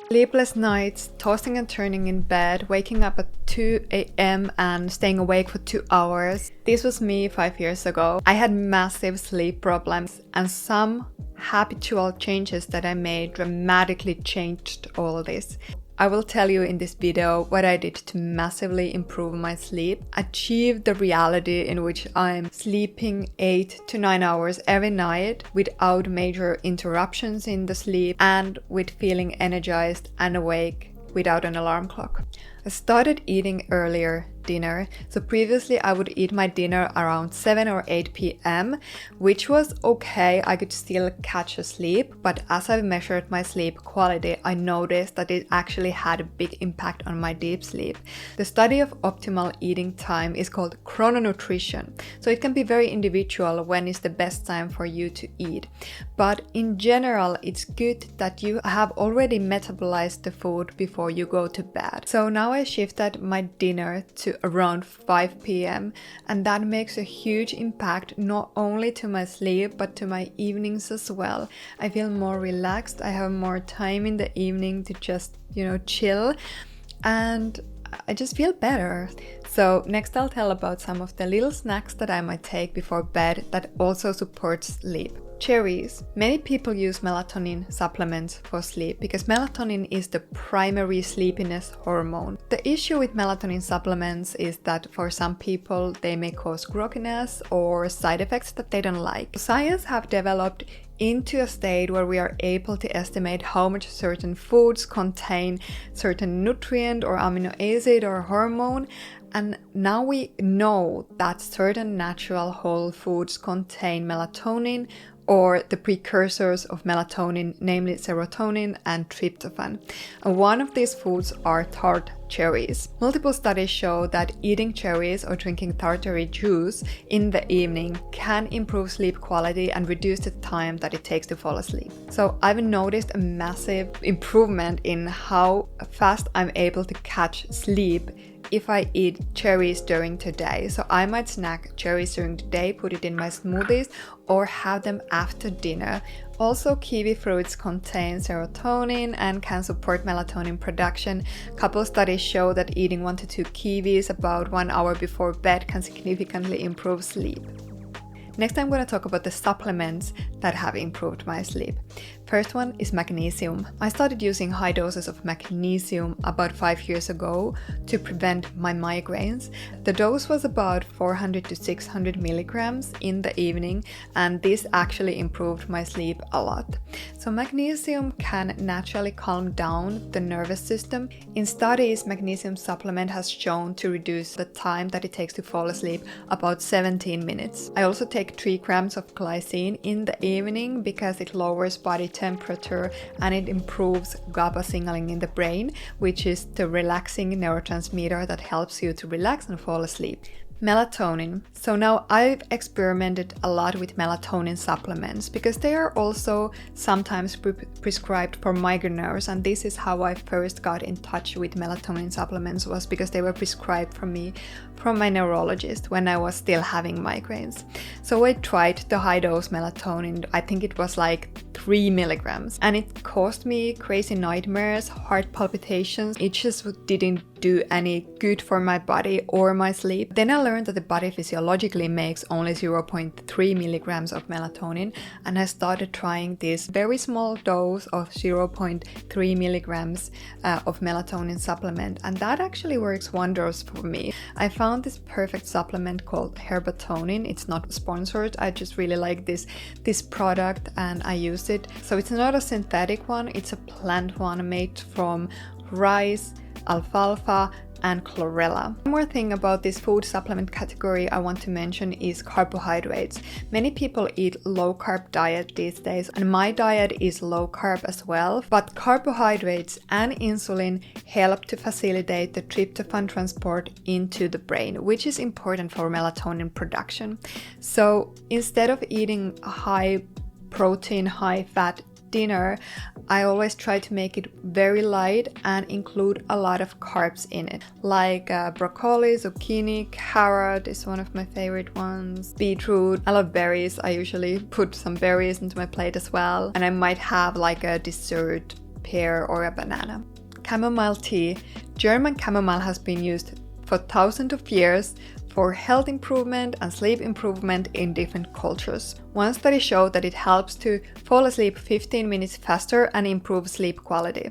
Sleepless nights, tossing and turning in bed, waking up at 2 a.m. and staying awake for 2 hours. This was me 5 years ago. I had massive sleep problems, and some habitual changes that I made dramatically changed all this. I will tell you in this video what I did to massively improve my sleep, achieve the reality in which I'm sleeping 8 to 9 hours every night without major interruptions in the sleep and with feeling energized and awake without an alarm clock. I started eating earlier dinner. So previously I would eat my dinner around 7 or 8 p.m, which was okay. I could still catch a sleep, but as I measured my sleep quality, I noticed that it actually had a big impact on my deep sleep. The study of optimal eating time is called chrononutrition. So it can be very individual when is the best time for you to eat. But in general, it's good that you have already metabolized the food before you go to bed. So now I shifted my dinner to around 5 p.m. and that makes a huge impact not only to my sleep but to my evenings as well. I feel more relaxed, I have more time in the evening to just, chill, and I just feel better. So next I'll tell about some of the little snacks that I might take before bed that also supports sleep. Cherries. Many people use melatonin supplements for sleep because melatonin is the primary sleepiness hormone. The issue with melatonin supplements is that for some people they may cause grogginess or side effects that they don't like. Science have developed into a state where we are able to estimate how much certain foods contain certain nutrient or amino acid or hormone, and now we know that certain natural whole foods contain melatonin or the precursors of melatonin, namely serotonin and tryptophan. And one of these foods are tart cherries. Multiple studies show that eating cherries or drinking tartary juice in the evening can improve sleep quality and reduce the time that it takes to fall asleep. So I've noticed a massive improvement in how fast I'm able to catch sleep if I eat cherries during the day. So I might snack cherries during the day, put it in my smoothies, or have them after dinner. Also, kiwi fruits contain serotonin and can support melatonin production. Couple studies show that eating 1 to 2 kiwis about 1 hour before bed can significantly improve sleep. Next, I'm going to talk about the supplements that have improved my sleep. First one is magnesium. I started using high doses of magnesium about 5 years ago to prevent my migraines. The dose was about 400 to 600 milligrams in the evening, and this actually improved my sleep a lot. So magnesium can naturally calm down the nervous system. In studies, magnesium supplement has shown to reduce the time that it takes to fall asleep about 17 minutes. I also take 3 grams of glycine in the evening because it lowers body temperature and it improves GABA signaling in the brain, which is the relaxing neurotransmitter that helps you to relax and fall asleep. Melatonin. So now I've experimented a lot with melatonin supplements because they are also sometimes prescribed for migraineurs, and this is how I first got in touch with melatonin supplements, was because they were prescribed for me from my neurologist when I was still having migraines. So I tried the high dose melatonin. I think it was like 3 milligrams, and it caused me crazy nightmares, heart palpitations. It just didn't do any good for my body or my sleep. Then I learned that the body physiologically makes only 0.3 milligrams of melatonin, and I started trying this very small dose of 0.3 milligrams of melatonin supplement, and that actually works wonders for me. I found this perfect supplement called Herbatonin. It's not sponsored, I just really like this product and I use it. So it's not a synthetic one, it's a plant one made from rice, alfalfa and chlorella. One more thing about this food supplement category I want to mention is carbohydrates. Many people eat low carb diet these days, and my diet is low carb as well, but carbohydrates and insulin help to facilitate the tryptophan transport into the brain, which is important for melatonin production. So instead of eating a high protein, high fat dinner, I always try to make it very light and include a lot of carbs in it, like broccoli, zucchini, carrot is one of my favorite ones, beetroot. I love berries. I usually put some berries into my plate as well, and I might have like a dessert pear or a banana. Chamomile tea. German chamomile has been used for thousands of years for health improvement and sleep improvement in different cultures. One study showed that it helps to fall asleep 15 minutes faster and improve sleep quality.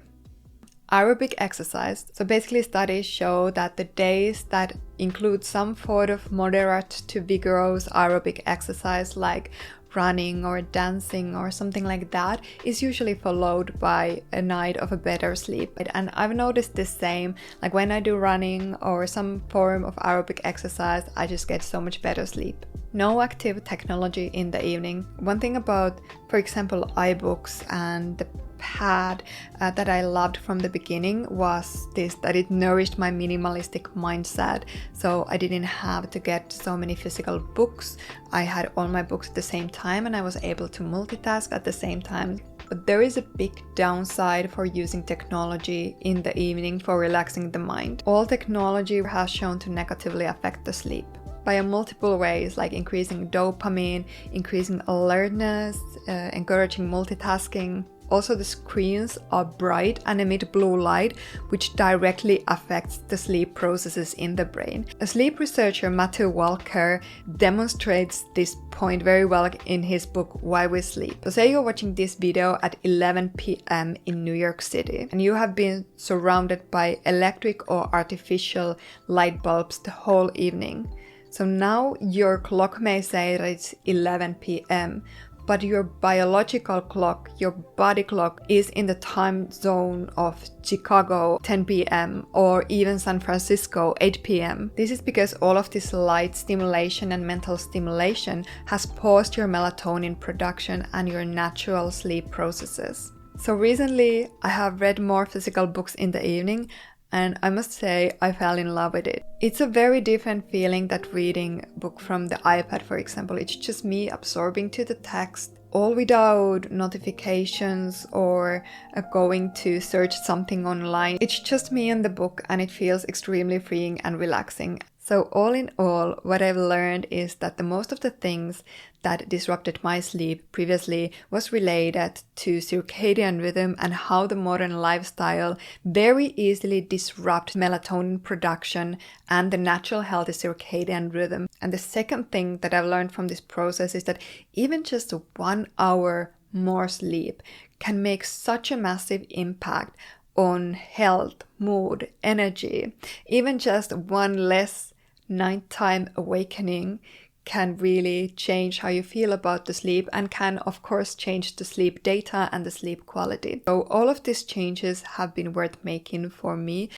Aerobic exercise. So basically studies show that the days that include some sort of moderate to vigorous aerobic exercise like running or dancing or something like that is usually followed by a night of a better sleep. And I've noticed the same, like when I do running or some form of aerobic exercise, I just get so much better sleep. No active technology in the evening. One thing about, for example, iBooks and the pad that I loved from the beginning was this, that it nourished my minimalistic mindset. So I didn't have to get so many physical books. I had all my books at the same time and I was able to multitask at the same time. But there is a big downside for using technology in the evening for relaxing the mind. All technology has shown to negatively affect the sleep by multiple ways, like increasing dopamine, increasing alertness, encouraging multitasking. Also, the screens are bright and emit blue light, which directly affects the sleep processes in the brain. A sleep researcher, Matthew Walker, demonstrates this point very well in his book, Why We Sleep. So say you're watching this video at 11 p.m. in New York City, and you have been surrounded by electric or artificial light bulbs the whole evening. So now your clock may say that it's 11 p.m., but your biological clock, your body clock, is in the time zone of Chicago 10 p.m. or even San Francisco 8 p.m. This is because all of this light stimulation and mental stimulation has paused your melatonin production and your natural sleep processes. So recently I have read more physical books in the evening, and I must say I fell in love with it. It's a very different feeling than reading a book from the iPad, for example. It's just me absorbing to the text, all without notifications or going to search something online. It's just me and the book, and it feels extremely freeing and relaxing. So all in all, what I've learned is that the most of the things that disrupted my sleep previously was related to circadian rhythm and how the modern lifestyle very easily disrupts melatonin production and the natural healthy circadian rhythm. And the second thing that I've learned from this process is that even just 1 hour more sleep can make such a massive impact on health, mood, energy. Even just one less nighttime awakening can really change how you feel about the sleep and can of course change the sleep data and the sleep quality. So all of these changes have been worth making for me